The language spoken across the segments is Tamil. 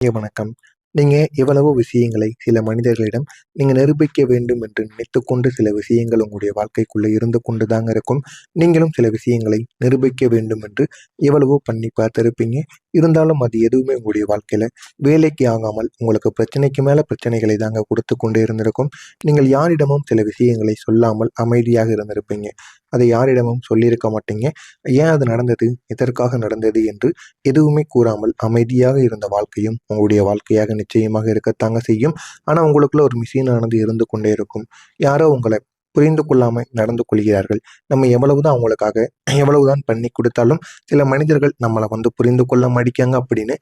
வணக்கம். நீங்க எவ்வளவோ விஷயங்களை சில மனிதர்களிடம் நீங்க நிரூபிக்க வேண்டும் என்று நினைத்துக்கொண்டு சில விஷயங்கள் உங்களுடைய வாழ்க்கைக்குள்ள இருந்து கொண்டு தாங்க இருக்கும். நீங்களும் சில விஷயங்களை நிரூபிக்க வேண்டும் என்று எவ்வளவோ பண்ணி பார்த்திருப்பீங்க. இருந்தாலும் அது எதுவுமே உங்களுடைய வாழ்க்கையில வேலைக்கு ஆகாமல் உங்களுக்கு பிரச்சனைக்கு மேல பிரச்சனைகளை தாங்க கொடுத்து கொண்டே இருந்திருக்கும். நீங்கள் யாரிடமும் சில விஷயங்களை சொல்லாமல் அமைதியாக இருந்திருப்பீங்க. அதை யாரிடமும் சொல்லியிருக்க மாட்டீங்க. ஏன் அது நடந்தது? எதற்காக நடந்தது? என்று எதுவுமே கூறாமல் அமைதியாக இருந்த வாழ்க்கையும் உங்களுடைய வாழ்க்கையாக நிச்சயமாக இருக்கத்தாங்க செய்யும். ஆனா உங்களுக்குள்ள ஒரு மிஷினானது இருந்து கொண்டே இருக்கும். யாரோ உங்கள புரிந்து கொள்ளாம நடந்து கொள்கிறார்கள். நம்ம எவ்வளவுதான் அவங்களுக்காக எவ்வளவுதான் பண்ணி கொடுத்தாலும், சில மனிதர்கள் நம்மள புரிந்து கொள்ள மாட்டிக்காங்க அப்படின்னு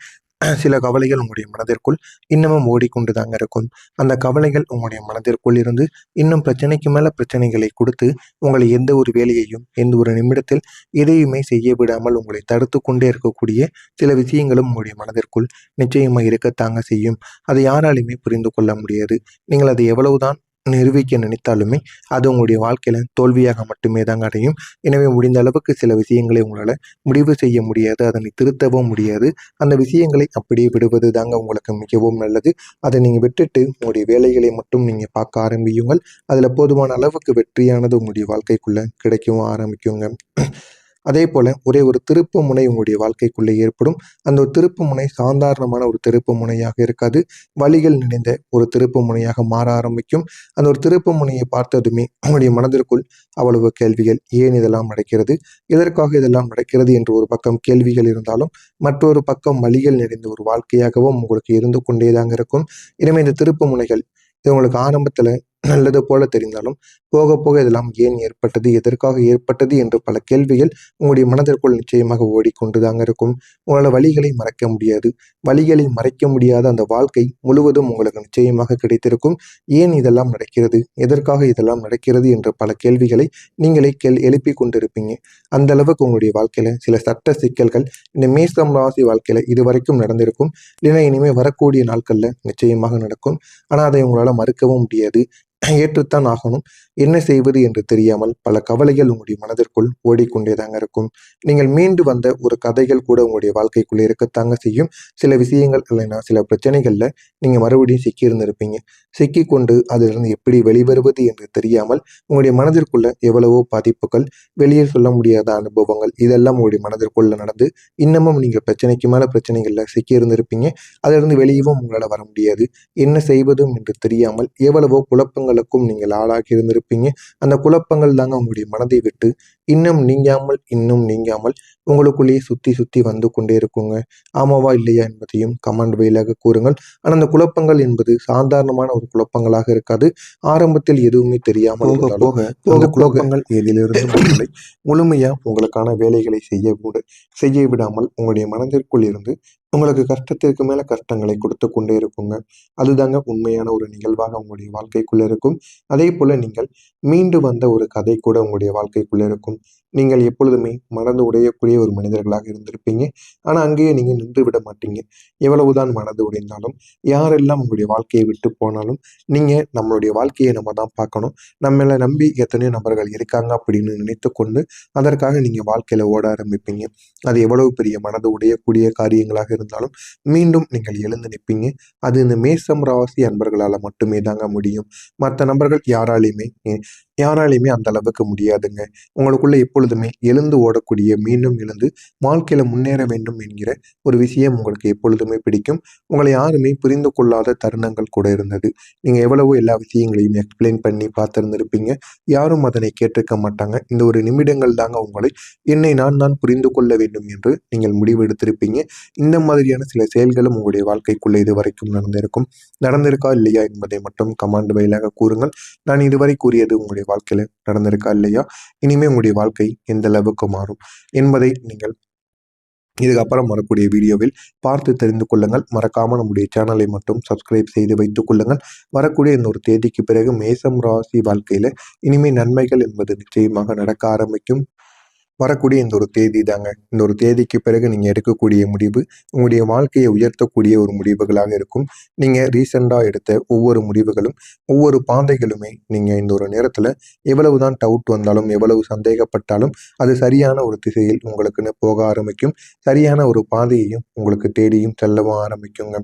சில கவலைகள் உங்களுடைய மனதிற்குள் இன்னமும் ஓடிக்கொண்டு தாங்க இருக்கும். அந்த கவலைகள் உங்களுடைய மனதிற்குள் இருந்து இன்னும் பிரச்சனைக்கு மேல பிரச்சனைகளை கொடுத்து, உங்களை எந்த ஒரு வேலையையும் எந்த ஒரு நிமிடத்தில் எதையுமே செய்ய விடாமல் உங்களை தடுத்து கொண்டே இருக்கக்கூடிய சில விஷயங்களும் உங்களுடைய மனதிற்குள் நிச்சயமா இருக்கத்தாங்க செய்யும். அதை யாராலுமே புரிந்து கொள்ள முடியாது. நீங்கள் அதை எவ்வளவுதான் நிரூபிக்க நினைத்தாலுமே அது உங்களுடைய வாழ்க்கையில தோல்வியாக மட்டுமே தாங்க அடையும். எனவே முடிந்த அளவுக்கு சில விஷயங்களை உங்களால முடிவு செய்ய முடியாது. அதனை திருத்தவும் முடியாது. அந்த விஷயங்களை அப்படியே விடுவது தாங்க உங்களுக்கு மிகவும் நல்லது. அதை நீங்க விட்டுட்டு உங்களுடைய வேலைகளை மட்டும் நீங்க பார்க்க ஆரம்பியுங்கள். அதுல போதுமான அளவுக்கு வெற்றியானது உங்களுடைய வாழ்க்கைக்குள்ள கிடைக்கவும் ஆரம்பிக்குங்க. அதே போல ஒரே ஒரு திருப்பு முனை உங்களுடைய வாழ்க்கைக்குள்ளே ஏற்படும். அந்த ஒரு திருப்பு முனை சாதாரணமான ஒரு திருப்பு முனையாக இருக்காது. வழிகள் நிறைந்த ஒரு திருப்பு முனையாக மாற ஆரம்பிக்கும். அந்த ஒரு திருப்பு முனையை பார்த்ததுமே உங்களுடைய மனதிற்குள் அவ்வளவு கேள்விகள். ஏன் இதெல்லாம் நடக்கிறது? எதற்காக இதெல்லாம் நடக்கிறது என்று ஒரு பக்கம் கேள்விகள் இருந்தாலும், மற்றொரு பக்கம் வழிகள் நிறைந்த ஒரு வாழ்க்கையாகவும் உங்களுக்கு இருந்து கொண்டேதாங்க இருக்கும். எனவே இந்த திருப்பு முனைகள் இது உங்களுக்கு ஆரம்பத்துல நல்லது போல தெரிந்தாலும், போக போக இதெல்லாம் ஏன் ஏற்பட்டது? எதற்காக ஏற்பட்டது? என்று பல கேள்விகள் உங்களுடைய மனதிற்குள் நிச்சயமாக ஓடிக்கொண்டுதாங்க இருக்கும். உங்களால வலிகளை மறைக்க முடியாது. வலிகளை மறைக்க முடியாத அந்த வாழ்க்கை முழுவதும் உங்களுக்கு நிச்சயமாக கிடைத்திருக்கும். ஏன் இதெல்லாம் நடக்கிறது? எதற்காக இதெல்லாம் நடக்கிறது? என்ற பல கேள்விகளை நீங்களே எழுப்பிக் கொண்டிருப்பீங்க. அந்த அளவுக்கு உங்களுடைய வாழ்க்கையில சில சட்ட சிக்கல்கள் இந்த மேஷம் ராசி வாழ்க்கையில இதுவரைக்கும் நடந்திருக்கும். இல்லைன்னா இனிமே வரக்கூடிய நாட்கள்ல நிச்சயமாக நடக்கும். ஆனா அதை உங்களால மறுக்கவும் முடியாது. ஏற்றுத்தான் ஆகணும். என்ன செய்வது என்று தெரியாமல் பல கவலைகள் உங்களுடைய மனதிற்குள் ஓடிக்கொண்டேதாங்க இருக்கும். நீங்கள் மீண்டு வந்த ஒரு கதைகள் கூட உங்களுடைய வாழ்க்கைக்குள்ளே இருக்கத்தாங்க செய்யும். சில விஷயங்கள் இல்லைன்னா சில பிரச்சனைகள்ல நீங்க மறுபடியும் சிக்கி இருந்திருப்பீங்க. சிக்கிக்கொண்டு அதிலிருந்து எப்படி வெளிவருவது என்று தெரியாமல் உங்களுடைய மனதிற்குள்ள எவ்வளவோ பாதிப்புகள், வெளியே சொல்ல முடியாத அனுபவங்கள் இதெல்லாம் உங்களுடைய மனதிற்குள்ள நடந்து இன்னமும் நீங்க பிரச்சனைக்கு மேல பிரச்சனைகள்ல சிக்கி இருந்திருப்பீங்க. அதிலிருந்து வெளியவும் உங்களால வர முடியாது. என்ன செய்வதும் என்று தெரியாமல் எவ்வளவோ குழப்பங்களுக்கும் நீங்கள் ஆளாகி இருந்திருப்பீங்க. அந்த குழப்பங்கள் தாங்க உங்களுடைய மனதை விட்டு இன்னும் நீங்காமல் உங்களுக்குள்ளேயே சுத்தி சுத்தி வந்து கொண்டே இருக்குங்க. ஆமாவா இல்லையா என்பதையும் கமெண்ட் வாயிலாக கூறுங்கள். ஆனால் அந்த குழப்பங்கள் என்பது சாதாரணமான ஒரு குழப்பங்களாக இருக்காது. ஆரம்பத்தில் எதுவுமே தெரியாமல் போக போக போக குழப்பங்கள் எதிலிருந்து உங்களை முழுமையா உங்களுக்கான வேலைகளை செய்ய விடாமல் உங்களுடைய மனதிற்குள் இருந்து உங்களுக்கு கஷ்டத்திற்கு மேல கஷ்டங்களை கொடுத்து கொண்டே இருக்குங்க. அதுதாங்க உண்மையான ஒரு நிகழ்வாக உங்களுடைய வாழ்க்கைக்குள்ள இருக்கும். அதே போல நீங்கள் மீண்டு வந்த ஒரு கதை கூட உங்களுடைய வாழ்க்கைக்குள்ள இருக்கும். நீங்கள் எப்பொழுதுமே மனது உடையக்கூடிய ஒரு மனிதர்களாக இருந்திருப்பீங்க. ஆனா அங்கேயே நீங்க நின்று விட மாட்டீங்க. எவ்வளவுதான் மனது உடைந்தாலும், யாரெல்லாம் உங்களுடைய வாழ்க்கையை விட்டு போனாலும், நீங்க நம்மளுடைய வாழ்க்கையை நம்ம தான் பார்க்கணும். நம்மள நம்பி எத்தனையோ நபர்கள் இருக்காங்க அப்படின்னு நினைத்து கொண்டு அதற்காக நீங்க வாழ்க்கையில ஓட ஆரம்பிப்பீங்க. அது எவ்வளவு பெரிய மனது உடையக்கூடிய காரியங்களாக இருந்தாலும் மீண்டும் நீங்கள் எழுந்து நிற்பீங்க. அது இந்த மேஷம் ராசி அன்பர்களால மட்டுமே தாங்க முடியும். மற்ற நபர்கள் யாராலையுமே அந்த அளவுக்கு முடியாதுங்க. உங்களுக்குள்ள எப்பொழுதுமே எழுந்து ஓடக்கூடிய, மீண்டும் எழுந்து வாழ்க்கையில முன்னேற வேண்டும் என்கிற ஒரு விஷயம் உங்களுக்கு எப்பொழுதுமே பிடிக்கும். உங்களை யாருமே புரிந்து கொள்ளாத தருணங்கள் கூட இருந்தது. நீங்க எவ்வளவோ எல்லா விஷயங்களையும் எக்ஸ்பிளைன் பண்ணி பார்த்திருந்திருப்பீங்க. யாரும் அதனை கேட்டிருக்க மாட்டாங்க. இந்த ஒரு நிமிடங்கள் தாங்க உங்களை என்னை நான் தான் புரிந்து கொள்ள வேண்டும் என்று நீங்கள் முடிவெடுத்திருப்பீங்க. இந்த மாதிரியான சில செயல்களும் உங்களுடைய வாழ்க்கைக்குள்ள இதுவரைக்கும் நடந்திருக்கா இல்லையா என்பதை மட்டும் கமெண்ட் வாயிலாக கூறுங்கள். நான் இதுவரை கூறியது உங்களுடைய வாழ்க்கையில நடந்திருக்கா இல்லையா? இனிமே உங்களுடைய வாழ்க்கை எந்த அளவுக்கு மாறும் என்பதை நீங்கள் இதுக்கப்புறம் வரக்கூடிய வீடியோவில் பார்த்து தெரிந்து கொள்ளுங்கள். மறக்காம நம்முடைய சேனலை மட்டும் சப்ஸ்கிரைப் செய்து வைத்துக் கொள்ளுங்கள். வரக்கூடிய இந்த ஒரு தேதிக்கு பிறகு மேஷம் ராசி வாழ்க்கையில இனிமே நன்மைகள் என்பது நிச்சயமாக நடக்க ஆரம்பிக்கும். வரக்கூடிய இந்த ஒரு தேதி தாங்க. இந்த ஒரு தேதிக்கு பிறகு நீங்க எடுக்கக்கூடிய முடிவு, உங்களுடைய வாழ்க்கையை உயர்த்தக்கூடிய ஒரு முடிவுகளாக இருக்கும். நீங்க ரீசென்ட்டா எடுத்த ஒவ்வொரு முடிவுகளும், ஒவ்வொரு பாதைகளுமே நீங்க இந்த ஒரு நேரத்துல எவ்வளவுதான் டவுட் வந்தாலும், எவ்வளவு சந்தேகப்பட்டாலும், அது சரியான ஒரு திசையில் உங்களுக்குன்னு போக ஆரம்பிக்கும். சரியான ஒரு பாதையையும் உங்களுக்கு தேடியும் செல்லவும் ஆரம்பிக்குங்க.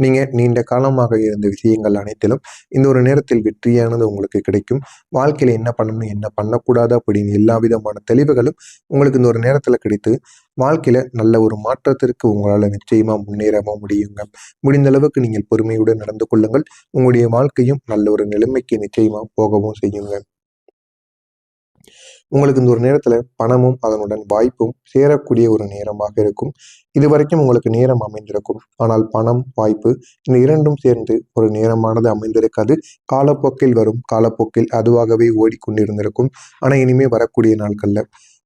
நீங்க நீண்ட காலமாக இருந்த விஷயங்கள் அனைத்திலும் இந்த ஒரு நேரத்தில் வெற்றியானது உங்களுக்கு கிடைக்கும். வாழ்க்கையில என்ன பண்ணணும், என்ன பண்ணக்கூடாது அப்படின்னு எல்லா விதமான தெளிவுகளும் உங்களுக்கு இந்த ஒரு நேரத்துல கிடைத்து, வாழ்க்கையில நல்ல ஒரு மாற்றத்திற்கு உங்களால நிச்சயமா முன்னேறவும் முடியுங்க. முடிந்த அளவுக்கு நீங்கள் பொறுமையுடன் நடந்து கொள்ளுங்கள். உங்களுடைய வாழ்க்கையும் நல்ல ஒரு நிலைமைக்கு நிச்சயமா போகவும் செய்யுங்க. உங்களுக்கு இந்த ஒரு நேரத்துல பணமும், அதனுடன் வாய்ப்பும் சேரக்கூடிய ஒரு நேரமாக இருக்கும். இதுவரைக்கும் உங்களுக்கு நேரம் அமைந்திருக்கும். ஆனால் பணம், வாய்ப்பு இந்த 2ம் சேர்ந்து ஒரு நேரமானது அமைந்திருக்காது. காலப்போக்கில் வரும், காலப்போக்கில் அதுவாகவே ஓடிக்கொண்டிருந்திருக்கும். ஆனா இனிமே வரக்கூடிய நாட்கள்ல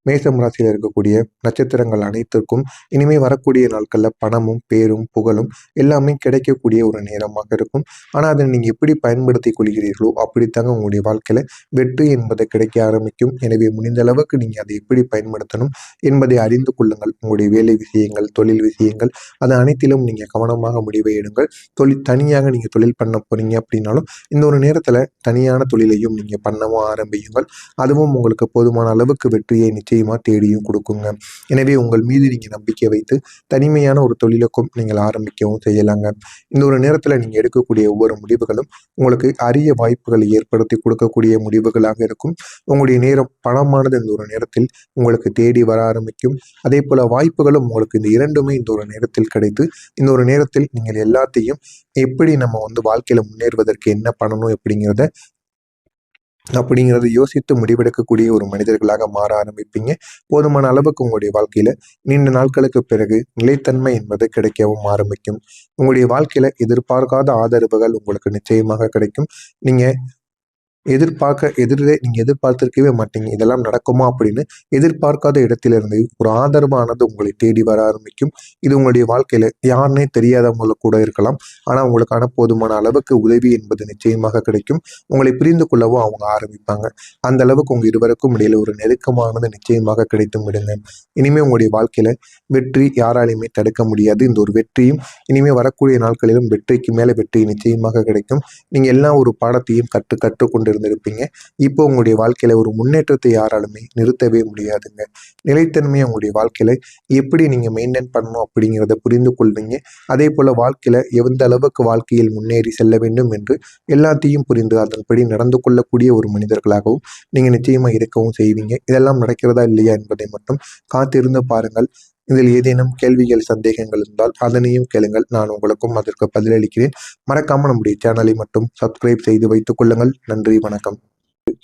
மேசம் ராசியில இருக்கக்கூடிய நட்சத்திரங்கள் அனைத்திற்கும் இனிமே வரக்கூடிய நாட்கள்ல பணமும், பேரும், புகழும் எல்லாமே கிடைக்கக்கூடிய ஒரு நேரமாக இருக்கும். ஆனா அதை நீங்க எப்படி பயன்படுத்திக் கொள்கிறீர்களோ அப்படித்தாங்க உங்களுடைய வாழ்க்கையில வெற்றி என்பது கிடைக்க ஆரம்பிக்கும். எனவே முடிந்த அளவுக்கு நீங்க அதை எப்படி பயன்படுத்தணும் என்பதை அறிந்து கொள்ளுங்கள். உங்களுடைய வேலை விஷயங்கள், தொழில் விஷயங்கள் அது அனைத்திலும் நீங்க கவனமாக முடிவை எடுங்கள். தனியாக நீங்க தொழில் பண்ண போறீங்க அப்படின்னாலும் இந்த ஒரு நேரத்துல தனியான தொழிலையும் நீங்க பண்ணவும் ஆரம்பியுங்கள். அதுவும் உங்களுக்கு போதுமான அளவுக்கு வெற்றியை நிச்சயமா தேடியும் கொடுக்குங்க. எனவே உங்கள் மீது நீங்க நம்பிக்கை வைத்து தனிமையான ஒரு தொழிலுக்கும் நீங்கள் ஆரம்பிக்கவும் செய்யலாங்க. இந்த ஒரு நேரத்துல நீங்க எடுக்கக்கூடிய ஒவ்வொரு முடிவுகளும் உங்களுக்கு அரிய வாய்ப்புகளை ஏற்படுத்தி கொடுக்கக்கூடிய முடிவுகளாக இருக்கும். உங்களுடைய நேரம் பணமானது இந்த ஒரு நேரத்தில் உங்களுக்கு தேடி வர ஆரம்பிக்கும். அதே போல வாய்ப்புகளும் உங்களுக்கு இந்த 2மே இந்த ஒரு நேரத்தில் கிடைத்து இந்த ஒரு நேரத்தில் நீங்கள் எல்லாத்தையும் எப்படி நம்ம வாழ்க்கையில முன்னேறுவதற்கு என்ன பண்ணணும் அப்படிங்கிறத யோசித்து முடிவெடுக்கக்கூடிய ஒரு மனிதர்களாக மாற ஆரம்பிப்பீங்க. போதுமான அளவுக்கு உங்களுடைய வாழ்க்கையில நீண்ட நாட்களுக்கு பிறகு நிலைத்தன்மை என்பது கிடைக்கவும் ஆரம்பிக்கும். உங்களுடைய வாழ்க்கையில எதிர்பார்க்காத ஆதரவுகள் உங்களுக்கு நிச்சயமாக கிடைக்கும். நீங்க நீங்க எதிர்பார்த்திருக்கவே மாட்டீங்க. இதெல்லாம் நடக்குமா அப்படின்னு எதிர்பார்க்காத இடத்திலிருந்து ஒரு ஆதரவானது உங்களை தேடி வர ஆரம்பிக்கும். இது உங்களுடைய வாழ்க்கையில யாருன்னே தெரியாதவங்கள கூட இருக்கலாம். ஆனா உங்களுக்கான போதுமான அளவுக்கு உதவி என்பது நிச்சயமாக கிடைக்கும். உங்களை புரிந்து கொள்ளவும் அவங்க ஆரம்பிப்பாங்க. அந்த அளவுக்கு உங்க இருவருக்கும் இடையில ஒரு நெருக்கமானது நிச்சயமாக கிடைத்தும் விடுங்க. இனிமே உங்களுடைய வாழ்க்கையில வெற்றி யாராலையுமே தடுக்க முடியாது. இந்த ஒரு வெற்றியும் இனிமே வரக்கூடிய நாட்களிலும் வெற்றிக்கு மேல வெற்றி நிச்சயமாக கிடைக்கும். நீங்க எல்லா ஒரு பாடத்தையும் கற்றுக்கொண்டு இருந்திருப்பீங்க. இப்போ உங்களுடைய வாழ்க்கையில ஒரு முன்னேற்றத்தை யாராலுமே நிறுத்தவே முடியாதுங்க. நிலைத்தன்மையை உங்களுடைய வாழ்க்கையில எப்படி நீங்க மெயின்டைன் பண்ணணும் அப்படிங்கிறத புரிந்து கொள்வீங்க. அதே போல வாழ்க்கையில எந்த அளவுக்கு வாழ்க்கையில் முன்னேறி செல்ல வேண்டும் என்று எல்லாத்தையும் புரிந்து அதன்படி நடந்து கொள்ளக்கூடிய ஒரு மனிதர்களாகவும் நீங்க நிச்சயமா இருக்கவும் செய்வீங்க. இதெல்லாம் நடக்கிறதா இல்லையா என்பதை மட்டும் காத்திருந்து பாருங்கள். இதில் ஏதேனும் கேள்விகள், சந்தேகங்கள் இருந்தால் அதனையும் கேளுங்கள். நான் உங்களுக்கும் அதற்கு பதிலளிக்கிறேன். மறக்காம நம்முடைய சேனலை மட்டும் சப்ஸ்கிரைப் செய்து வைத்துக் கொள்ளுங்கள். நன்றி, வணக்கம்.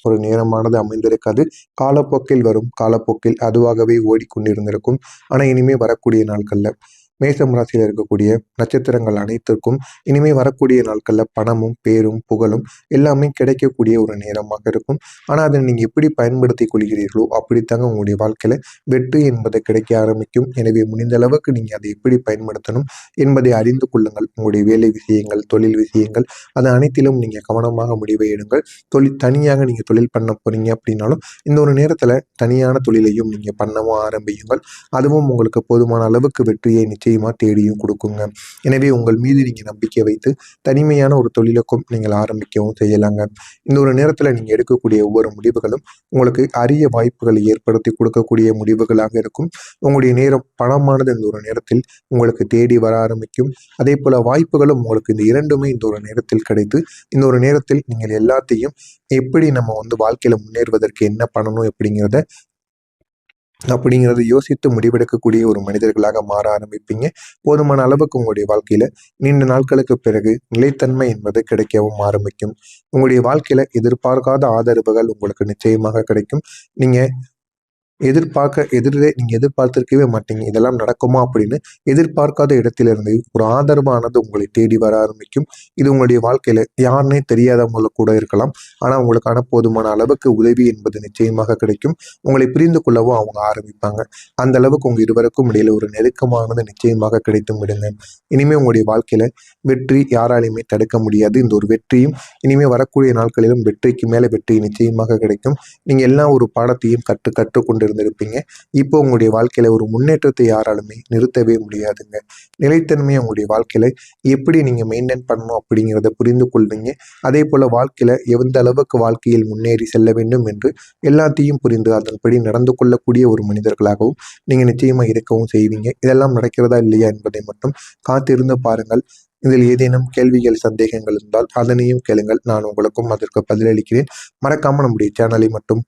ஒரு நேரமானது அமைந்திருக்காது. காலப்போக்கில் வரும், காலப்போக்கில் அதுவாகவே ஓடிக்கொண்டிருந்திருக்கும். ஆனா இனிமே வரக்கூடிய நாட்கள்ல மேசம் ராசியில இருக்கக்கூடிய நட்சத்திரங்கள் அனைத்திற்கும் இனிமே வரக்கூடிய நாட்கள்ல பணமும், பேரும், புகழும் எல்லாமே கிடைக்கக்கூடிய ஒரு நேரமாக இருக்கும். ஆனா அதை நீங்க எப்படி பயன்படுத்திக் கொள்கிறீர்களோ அப்படித்தாங்க உங்களுடைய வாழ்க்கையில வெற்றி என்பது கிடைக்க ஆரம்பிக்கும். எனவே முடிந்த அளவுக்கு நீங்க அதை எப்படி பயன்படுத்தணும் என்பதை அறிந்து கொள்ளுங்கள். உங்களுடைய வேலை விஷயங்கள், தொழில் விஷயங்கள் அது அனைத்திலும் நீங்க கவனமாக முடிவை எடுங்கள். தனியாக நீங்க தொழில் பண்ண போறீங்க அப்படின்னாலும் இந்த ஒரு நேரத்துல தனியான தொழிலையும் நீங்க பண்ணவும் ஆரம்பியுங்கள். அதுவும் உங்களுக்கு போதுமான அளவுக்கு வெற்றியை நிச்சயமா தேடியும் கொடுக்குங்க. எனவே உங்கள் மீது நீங்க நம்பிக்கை வைத்து தனிமையான ஒரு தொழிலுக்கும் நீங்கள் ஆரம்பிக்கவும் செய்யலாங்க. இந்த ஒரு நேரத்துல நீங்க எடுக்கக்கூடிய ஒவ்வொரு முடிவுகளும் உங்களுக்கு அரிய வாய்ப்புகளை ஏற்படுத்தி கொடுக்கக்கூடிய முடிவுகளாக இருக்கும். உங்களுடைய நேரம் பணமானது இந்த ஒரு நேரத்தில் உங்களுக்கு தேடி வர ஆரம்பிக்கும். அதே போல வாய்ப்புகளும் உங்களுக்கு இந்த 2மே இந்த ஒரு நேரத்தில் கிடைத்து இந்த ஒரு நேரத்தில் நீங்கள் எல்லாத்தையும் எப்படி நம்ம வாழ்க்கையில முன்னேறுவதற்கு என்ன பண்ணணும் அப்படிங்கிறத யோசித்து முடிவெடுக்கக்கூடிய ஒரு மனிதர்களாக மாற ஆரம்பிப்பீங்க. போதுமான அளவுக்கு உங்களுடைய வாழ்க்கையில நீண்ட நாட்களுக்கு பிறகு நிலைத்தன்மை என்பது கிடைக்கவும் ஆரம்பிக்கும். உங்களுடைய வாழ்க்கையில எதிர்பார்க்காத ஆதரவுகள் உங்களுக்கு நிச்சயமாக கிடைக்கும். நீங்க நீங்க எதிர்பார்த்திருக்கவே மாட்டீங்க. இதெல்லாம் நடக்குமா அப்படின்னு எதிர்பார்க்காத இடத்திலிருந்து ஒரு ஆதரவானது உங்களை தேடி வர ஆரம்பிக்கும். இது உங்களுடைய வாழ்க்கையில யாருன்னே தெரியாதவங்கள கூட இருக்கலாம். ஆனா உங்களுக்கான போதுமான அளவுக்கு உதவி என்பது நிச்சயமாக கிடைக்கும். உங்களை புரிந்து கொள்ளவும் அவங்க ஆரம்பிப்பாங்க. அந்த அளவுக்கு உங்க இருவருக்கும் இடையில ஒரு நெருக்கமானது நிச்சயமாக கிடைத்தும் விடுங்க. இனிமே உங்களுடைய வாழ்க்கையில வெற்றி யாராலையுமே தடுக்க முடியாது. இந்த ஒரு வெற்றியும் இனிமே வரக்கூடிய நாட்களிலும் வெற்றிக்கு மேல வெற்றி நிச்சயமாக கிடைக்கும். நீங்க எல்லா ஒரு பாடத்தையும் கற்றுக்கொண்டு இருந்திருப்பீங்க. இப்போ உங்களுடைய வாழ்க்கையில ஒரு முன்னேற்றத்தை யாராலுமே நிறுத்தவே முடியாதுங்க. நிலைத்தன்மையை உங்களுடைய வாழ்க்கையில எப்படி நீங்க மெயின்டைன் பண்ணணும் அப்படிங்கிறத புரிந்து கொள்வீங்க. அதே போல வாழ்க்கையில எந்த அளவுக்கு வாழ்க்கையில் முன்னேறி செல்ல வேண்டும் என்று எல்லாத்தையும் புரிந்து அதன்படி நடந்து கொள்ளக்கூடிய ஒரு மனிதர்களாகவும் நீங்க நிச்சயமா இருக்கவும் செய்வீங்க. இதெல்லாம் நடக்கிறதா இல்லையா என்பதை மட்டும் காத்திருந்து பாருங்கள். இதில் ஏதேனும் கேள்விகள், சந்தேகங்கள் இருந்தால் அதனையும் கேளுங்கள். நான் உங்களுக்கும் அதற்கு பதிலளிக்கிறேன். மறக்காம நம்முடைய சேனலை மட்டும்